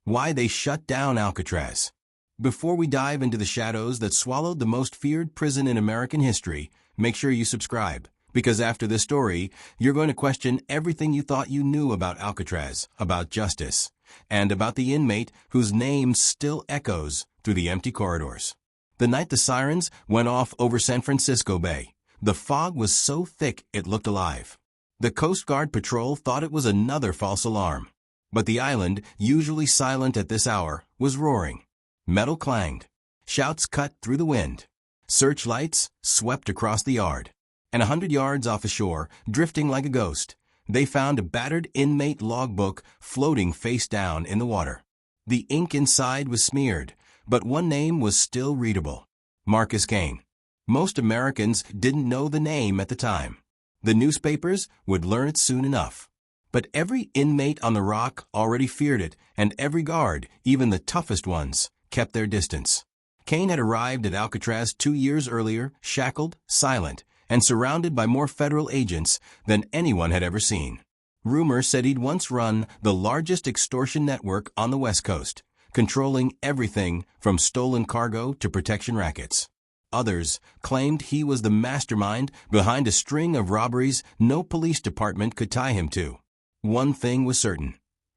Why they shut down Alcatraz. Before we dive into the shadows that swallowed the most feared prison in American history, make sure you subscribe, because after this story, you're going to question everything you thought you knew about Alcatraz, about justice, and about the inmate whose name still echoes through the empty corridors. The night the sirens went off over San Francisco Bay, the fog was so thick it looked alive. The Coast Guard patrol thought it was another false alarm. But the island, usually silent at this hour, was roaring. Metal clanged. Shouts cut through the wind. Searchlights swept across the yard. And 100 yards off ashore, drifting like a ghost, they found a battered inmate logbook floating face down in the water. The ink inside was smeared, but one name was still readable. Marcus Kane. Most Americans didn't know the name at the time. The newspapers would learn it soon enough. But every inmate on the rock already feared it, and every guard, even the toughest ones, kept their distance. Kane had arrived at Alcatraz 2 years earlier, shackled, silent, and surrounded by more federal agents than anyone had ever seen. Rumor said he'd once run the largest extortion network on the West Coast, controlling everything from stolen cargo to protection rackets. Others claimed he was the mastermind behind a string of robberies no police department could tie him to. One thing was certain.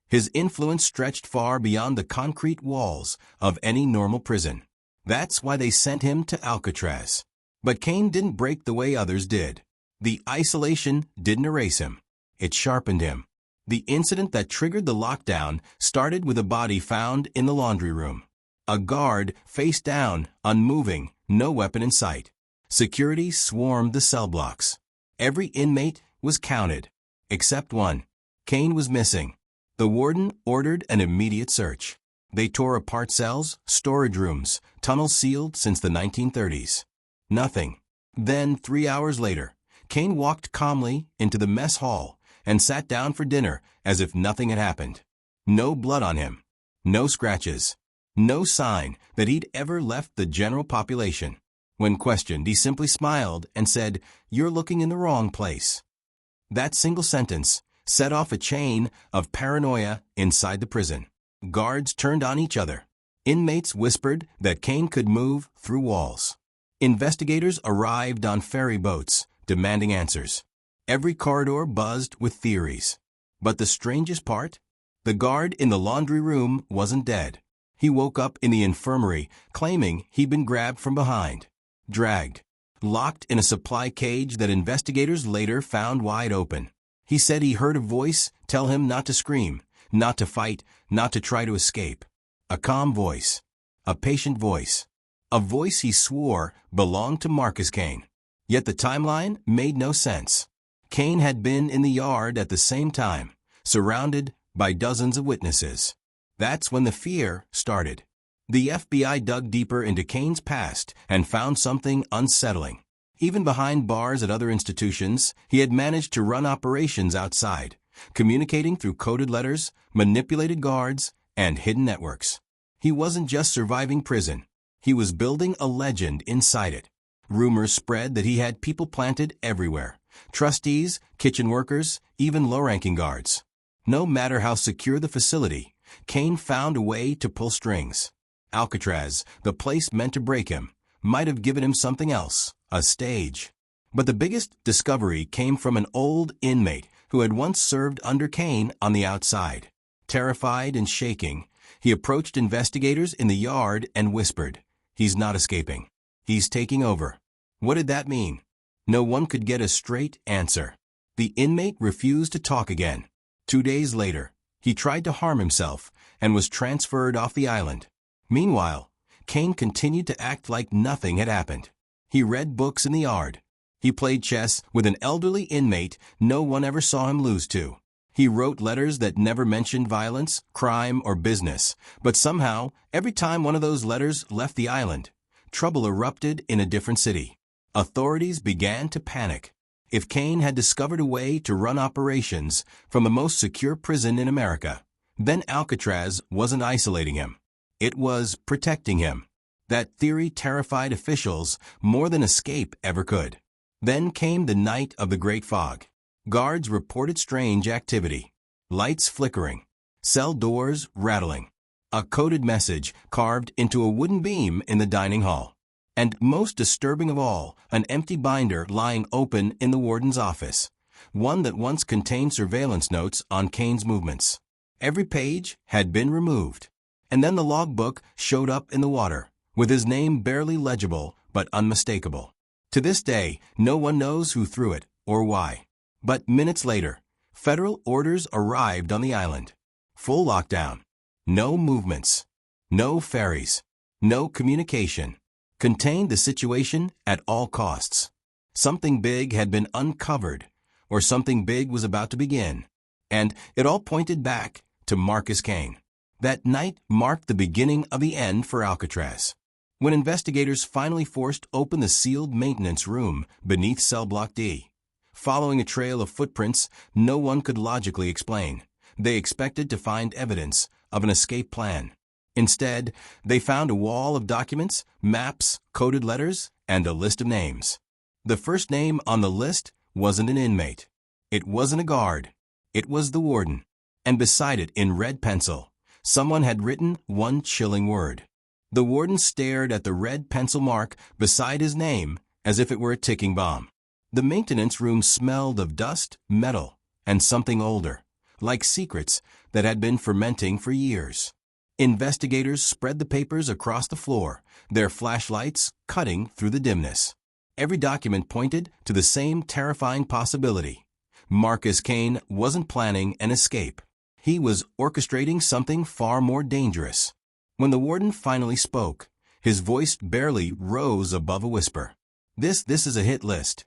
His influence stretched far beyond the concrete walls of any normal prison. That's why they sent him to Alcatraz. But Kane didn't break the way others did. The isolation didn't erase him. It sharpened him. The incident that triggered the lockdown started with a body found in the laundry room. A guard, face down, unmoving, no weapon in sight. Security swarmed the cell blocks. Every inmate was counted, except one. Kane was missing. The warden ordered an immediate search. They tore apart cells, storage rooms, tunnels sealed since the 1930s. Nothing. Then, 3 hours later, Kane walked calmly into the mess hall and sat down for dinner as if nothing had happened. No blood on him. No scratches. No sign that he'd ever left the general population. When questioned, he simply smiled and said, "You're looking in the wrong place." That single sentence set off a chain of paranoia inside the prison. Guards turned on each other. Inmates whispered that Kane could move through walls. Investigators arrived on ferry boats, demanding answers. Every corridor buzzed with theories. But the strangest part? The guard in the laundry room wasn't dead. He woke up in the infirmary, claiming he'd been grabbed from behind, dragged, locked in a supply cage that investigators later found wide open. He said he heard a voice tell him not to scream, not to fight, not to try to escape. A calm voice. A patient voice. A voice he swore belonged to Marcus Kane. Yet the timeline made no sense. Kane had been in the yard at the same time, surrounded by dozens of witnesses. That's when the fear started. The FBI dug deeper into Kane's past and found something unsettling. Even behind bars at other institutions, he had managed to run operations outside, communicating through coded letters, manipulated guards, and hidden networks. He wasn't just surviving prison. He was building a legend inside it. Rumors spread that he had people planted everywhere. Trustees, kitchen workers, even low-ranking guards. No matter how secure the facility, Kane found a way to pull strings. Alcatraz, the place meant to break him, might have given him something else, a stage. But the biggest discovery came from an old inmate who had once served under Kane on the outside. Terrified and shaking, he approached investigators in the yard and whispered, "He's not escaping. He's taking over." What did that mean? No one could get a straight answer. The inmate refused to talk again. 2 days later, he tried to harm himself and was transferred off the island. Meanwhile, Kane continued to act like nothing had happened. He read books in the yard. He played chess with an elderly inmate no one ever saw him lose to. He wrote letters that never mentioned violence, crime, or business, but somehow, every time one of those letters left the island, trouble erupted in a different city. Authorities began to panic. If Kane had discovered a way to run operations from the most secure prison in America, then Alcatraz wasn't isolating him. It was protecting him. That theory terrified officials more than escape ever could. Then came the night of the Great Fog. Guards reported strange activity. Lights flickering. Cell doors rattling. A coded message carved into a wooden beam in the dining hall. And most disturbing of all, an empty binder lying open in the warden's office. One that once contained surveillance notes on Kane's movements. Every page had been removed. And then the logbook showed up in the water, with his name barely legible but unmistakable. To this day, no one knows who threw it or why. But minutes later, federal orders arrived on the island. Full lockdown. No movements. No ferries. No communication. Contained the situation at all costs. Something big had been uncovered, or something big was about to begin. And it all pointed back to Marcus Kane. That night marked the beginning of the end for Alcatraz. When investigators finally forced open the sealed maintenance room beneath cell block D, following a trail of footprints no one could logically explain, they expected to find evidence of an escape plan. Instead, they found a wall of documents, maps, coded letters, and a list of names. The first name on the list wasn't an inmate. It wasn't a guard. It was the warden. And beside it, in red pencil, someone had written one chilling word. The warden stared at the red pencil mark beside his name as if it were a ticking bomb. The maintenance room smelled of dust, metal, and something older, like secrets that had been fermenting for years. Investigators spread the papers across the floor, their flashlights cutting through the dimness. Every document pointed to the same terrifying possibility. Marcus Kane wasn't planning an escape. He was orchestrating something far more dangerous. When the warden finally spoke, his voice barely rose above a whisper. This is a hit list.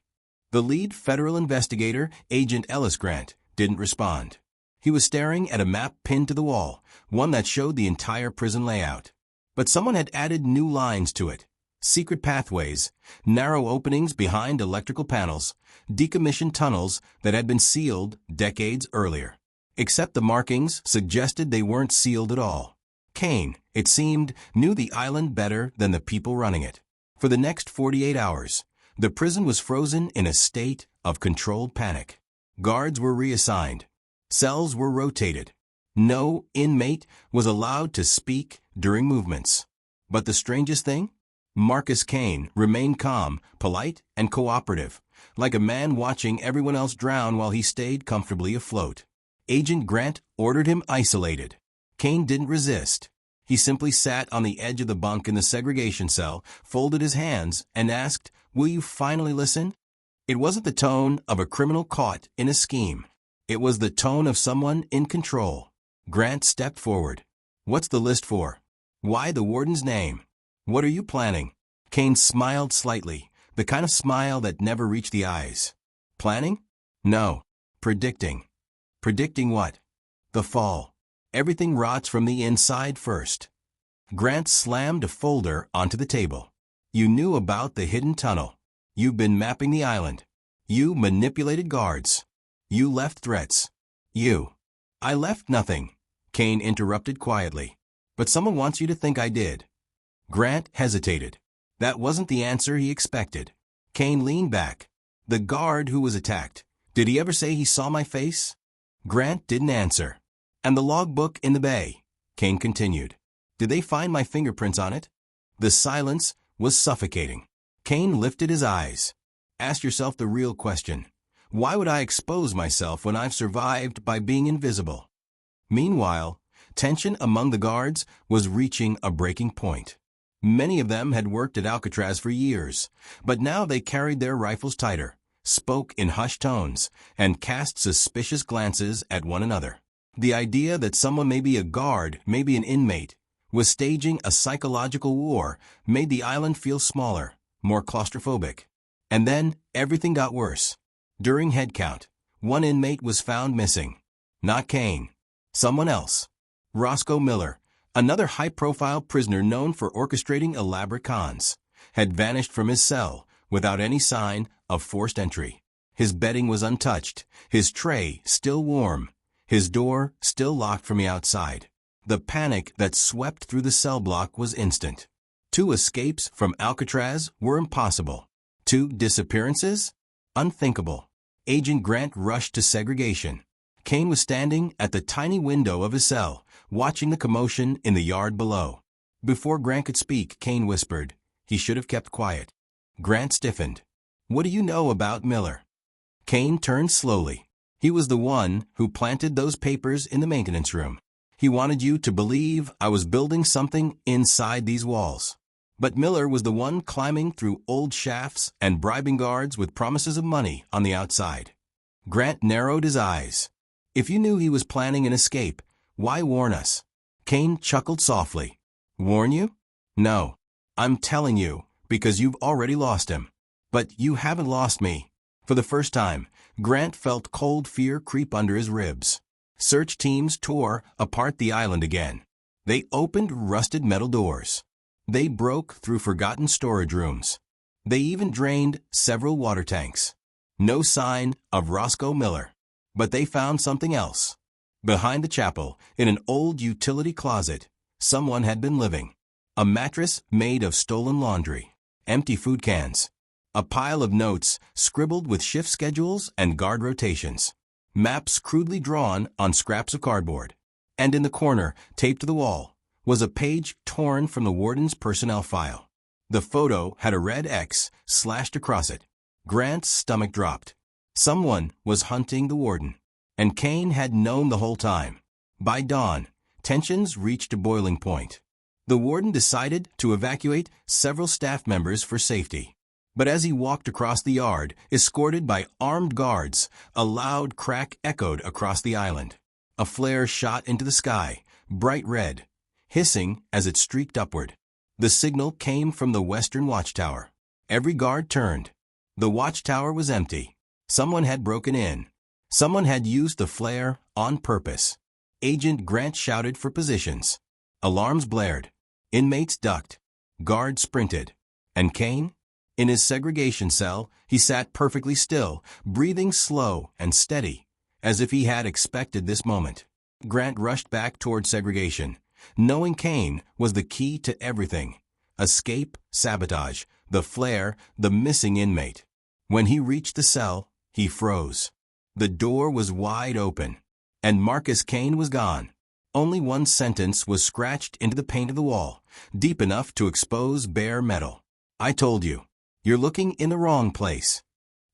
The lead federal investigator, Agent Ellis Grant, didn't respond. He was staring at a map pinned to the wall, one that showed the entire prison layout. But someone had added new lines to it. Secret pathways, narrow openings behind electrical panels, decommissioned tunnels that had been sealed decades earlier. Except the markings suggested they weren't sealed at all. Kane, it seemed, knew the island better than the people running it. For the next 48 hours, the prison was frozen in a state of controlled panic. Guards were reassigned. Cells were rotated. No inmate was allowed to speak during movements. But the strangest thing? Marcus Kane remained calm, polite, and cooperative, like a man watching everyone else drown while he stayed comfortably afloat. Agent Grant ordered him isolated. Kane didn't resist. He simply sat on the edge of the bunk in the segregation cell, folded his hands, and asked, "Will you finally listen?" It wasn't the tone of a criminal caught in a scheme. It was the tone of someone in control. Grant stepped forward. "What's the list for? Why the warden's name? What are you planning?" Kane smiled slightly, the kind of smile that never reached the eyes. "Planning? No. Predicting." "Predicting what?" "The fall. Everything rots from the inside first." Grant slammed a folder onto the table. "You knew about the hidden tunnel. You've been mapping the island. You manipulated guards. You left threats. I left nothing," Kane interrupted quietly. "But someone wants you to think I did." Grant hesitated. That wasn't the answer he expected. Kane leaned back. "The guard who was attacked. Did he ever say he saw my face?" Grant didn't answer. "And the logbook in the bay," Kane continued. "Did they find my fingerprints on it?" The silence was suffocating. Kane lifted his eyes. "Ask yourself the real question. Why would I expose myself when I've survived by being invisible?" Meanwhile, tension among the guards was reaching a breaking point. Many of them had worked at Alcatraz for years, but now they carried their rifles tighter, spoke in hushed tones, and cast suspicious glances at one another. The idea that someone, maybe a guard, maybe an inmate, was staging a psychological war made the island feel smaller, more claustrophobic. And then everything got worse. During head count, one inmate was found missing. Not Kane. Someone else. Roscoe Miller, another high-profile prisoner known for orchestrating elaborate cons, had vanished from his cell without any sign of forced entry. His bedding was untouched, his tray still warm, his door still locked from the outside. The panic that swept through the cell block was instant. 2 escapes from Alcatraz were impossible. 2 disappearances? Unthinkable. Agent Grant rushed to segregation. Kane was standing at the tiny window of his cell, watching the commotion in the yard below. Before Grant could speak, Kane whispered, "He should have kept quiet." Grant stiffened. "What do you know about Miller?" Kane turned slowly. "He was the one who planted those papers in the maintenance room. He wanted you to believe I was building something inside these walls. But Miller was the one climbing through old shafts and bribing guards with promises of money on the outside." Grant narrowed his eyes. "If you knew he was planning an escape, why warn us?" Kane chuckled softly. "Warn you? No. I'm telling you, because you've already lost him. But you haven't lost me." For the first time, Grant felt cold fear creep under his ribs. Search teams tore apart the island again. They opened rusted metal doors. They broke through forgotten storage rooms. They even drained several water tanks. No sign of Roscoe Miller. But they found something else. Behind the chapel, in an old utility closet, someone had been living. A mattress made of stolen laundry. Empty food cans. A pile of notes scribbled with shift schedules and guard rotations. Maps crudely drawn on scraps of cardboard. And in the corner, taped to the wall, was a page torn from the warden's personnel file. The photo had a red X slashed across it. Grant's stomach dropped. Someone was hunting the warden. And Kane had known the whole time. By dawn, tensions reached a boiling point. The warden decided to evacuate several staff members for safety. But as he walked across the yard, escorted by armed guards, a loud crack echoed across the island. A flare shot into the sky, bright red, hissing as it streaked upward. The signal came from the western watchtower. Every guard turned. The watchtower was empty. Someone had broken in. Someone had used the flare on purpose. Agent Grant shouted for positions. Alarms blared. Inmates ducked. Guards sprinted. And Kane? In his segregation cell, he sat perfectly still, breathing slow and steady, as if he had expected this moment. Grant rushed back toward segregation, knowing Kane was the key to everything. Escape, sabotage, the flare, the missing inmate. When he reached the cell, he froze. The door was wide open, and Marcus Kane was gone. Only one sentence was scratched into the paint of the wall, deep enough to expose bare metal. "I told you. You're looking in the wrong place."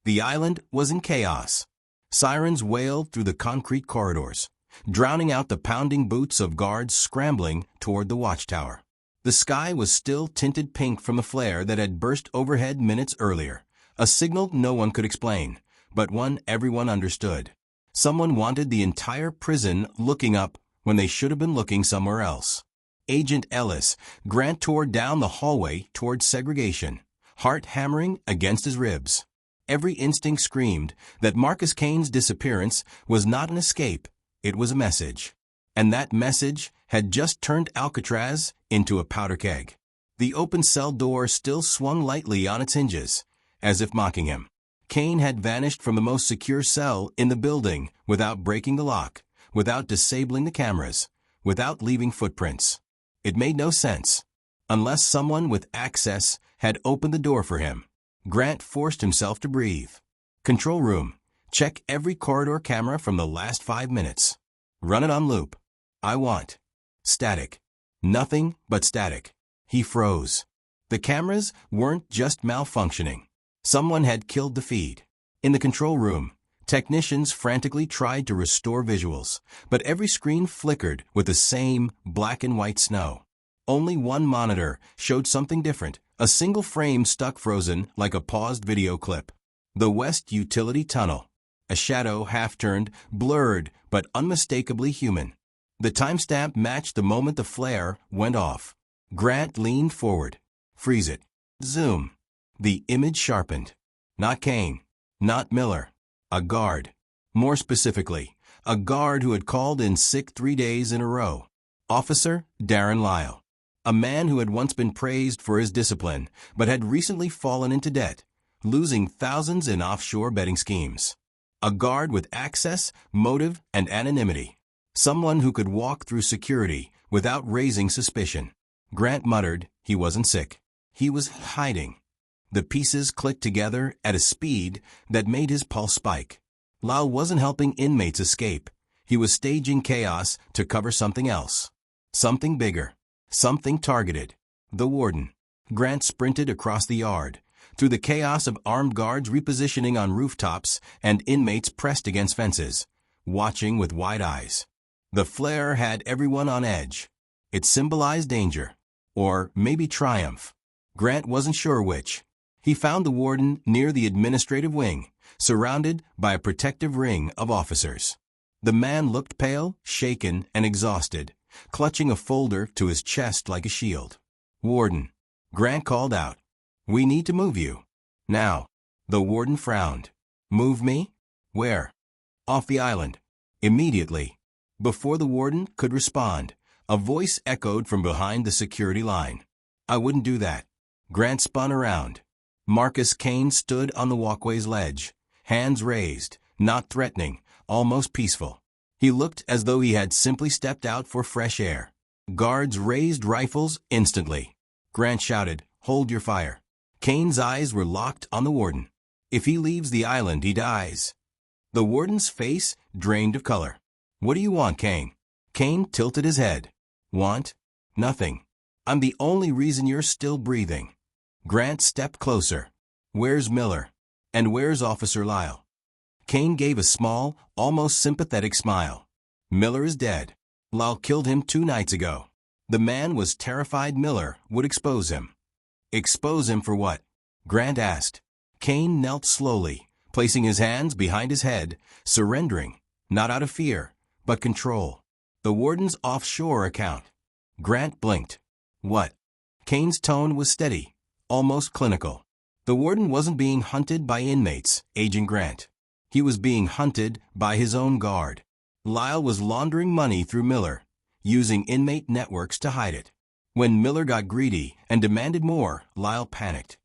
The island was in chaos. Sirens wailed through the concrete corridors, drowning out the pounding boots of guards scrambling toward the watchtower. The sky was still tinted pink from the flare that had burst overhead minutes earlier, a signal no one could explain, but one everyone understood. Someone wanted the entire prison looking up when they should have been looking somewhere else. Agent Ellis, Grant tore down the hallway toward segregation, heart hammering against his ribs. Every instinct screamed that Marcus Kane's disappearance was not an escape, it was a message. And that message had just turned Alcatraz into a powder keg. The open cell door still swung lightly on its hinges, as if mocking him. Kane had vanished from the most secure cell in the building without breaking the lock, without disabling the cameras, without leaving footprints. It made no sense. Unless someone with access had opened the door for him. Grant forced himself to breathe. Control room. Check every corridor camera from the last 5 minutes. Run it on loop. I want static. Nothing but static. He froze. The cameras weren't just malfunctioning. Someone had killed the feed. In the control room, technicians frantically tried to restore visuals, but every screen flickered with the same black and white snow. Only one monitor showed something different, a single frame stuck frozen like a paused video clip. The West Utility Tunnel. A shadow half-turned, blurred, but unmistakably human. The timestamp matched the moment the flare went off. Grant leaned forward. Freeze it. Zoom. The image sharpened. Not Kane. Not Miller. A guard. More specifically, a guard who had called in sick 3 days in a row. Officer Darren Lyle. A man who had once been praised for his discipline, but had recently fallen into debt, losing thousands in offshore betting schemes. A guard with access, motive, and anonymity. Someone who could walk through security without raising suspicion. Grant muttered he wasn't sick. He was hiding. The pieces clicked together at a speed that made his pulse spike. Lyle wasn't helping inmates escape. He was staging chaos to cover something else. Something bigger. Something targeted. The warden. Grant sprinted across the yard, through the chaos of armed guards repositioning on rooftops and inmates pressed against fences, watching with wide eyes. The flare had everyone on edge. It symbolized danger. Or maybe triumph. Grant wasn't sure which. He found the warden near the administrative wing, surrounded by a protective ring of officers. The man looked pale, shaken, and exhausted, clutching a folder to his chest like a shield. "Warden," Grant called out. "We need to move you. Now." The warden frowned. "Move me? Where?" "Off the island. Immediately." Before the warden could respond, a voice echoed from behind the security line. "I wouldn't do that." Grant spun around. Marcus Kane stood on the walkway's ledge, hands raised, not threatening, almost peaceful. He looked as though he had simply stepped out for fresh air. Guards raised rifles instantly. Grant shouted, "Hold your fire." Kane's eyes were locked on the warden. "If he leaves the island, he dies." The warden's face drained of color. "What do you want, Kane?" Kane tilted his head. "Want? Nothing. I'm the only reason you're still breathing." Grant stepped closer. "Where's Miller? And where's Officer Lyle?" Kane gave a small, almost sympathetic smile. "Miller is dead. Lyle killed him 2 nights ago." The man was terrified Miller would expose him. "Expose him for what?" Grant asked. Kane knelt slowly, placing his hands behind his head, surrendering, not out of fear, but control. "The warden's offshore account." Grant blinked. "What?" Kane's tone was steady, almost clinical. "The warden wasn't being hunted by inmates, Agent Grant. He was being hunted by his own guard. Lyle was laundering money through Miller, using inmate networks to hide it. When Miller got greedy and demanded more, Lyle panicked."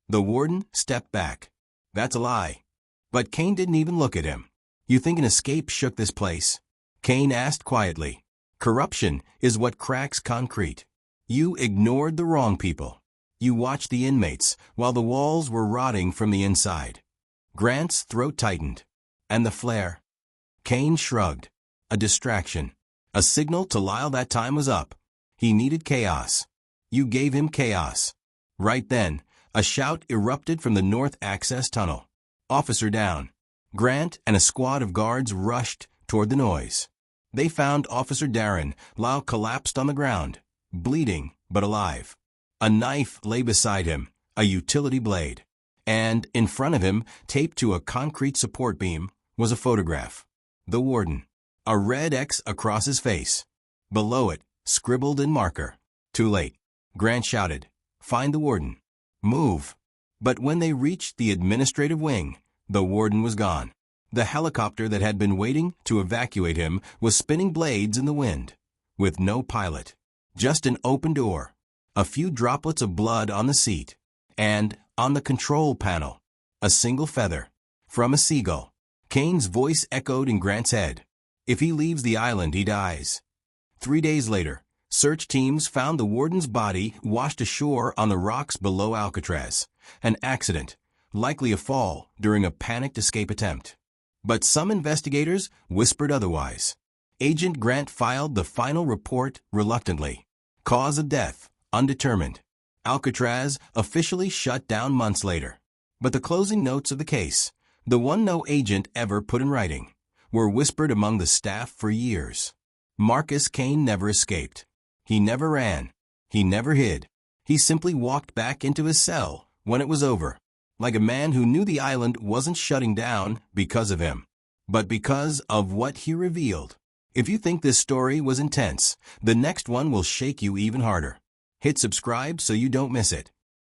The warden stepped back. "That's a lie." But Kane didn't even look at him. "You think an escape shook this place?" Kane asked quietly. "Corruption is what cracks concrete. You ignored the wrong people. You watched the inmates while the walls were rotting from the inside." Grant's throat tightened. "And the flare?" Kane shrugged. "A distraction. A signal to Lyle that time was up. He needed chaos. You gave him chaos." Right then, a shout erupted from the north access tunnel. "Officer down." Grant and a squad of guards rushed toward the noise. They found Officer Darren. Lyle collapsed on the ground, bleeding but alive. A knife lay beside him, a utility blade. And in front of him, taped to a concrete support beam, was a photograph. The warden. A red X across his face. Below it, scribbled in marker. "Too late." Grant shouted, "Find the warden. Move." But when they reached the administrative wing, the warden was gone. The helicopter that had been waiting to evacuate him was spinning blades in the wind, with no pilot. Just an open door, a few droplets of blood on the seat, and, on the control panel, a single feather, from a seagull. Kane's voice echoed in Grant's head. "If he leaves the island, he dies." 3 days later, search teams found the warden's body washed ashore on the rocks below Alcatraz. An accident, likely a fall during a panicked escape attempt. But some investigators whispered otherwise. Agent Grant filed the final report reluctantly. Cause of death, undetermined. Alcatraz officially shut down months later. But the closing notes of the case, the one no agent ever put in writing, were whispered among the staff for years. Marcus Kane never escaped. He never ran. He never hid. He simply walked back into his cell when it was over, like a man who knew the island wasn't shutting down because of him, but because of what he revealed. If you think this story was intense, the next one will shake you even harder. Hit subscribe so you don't miss it.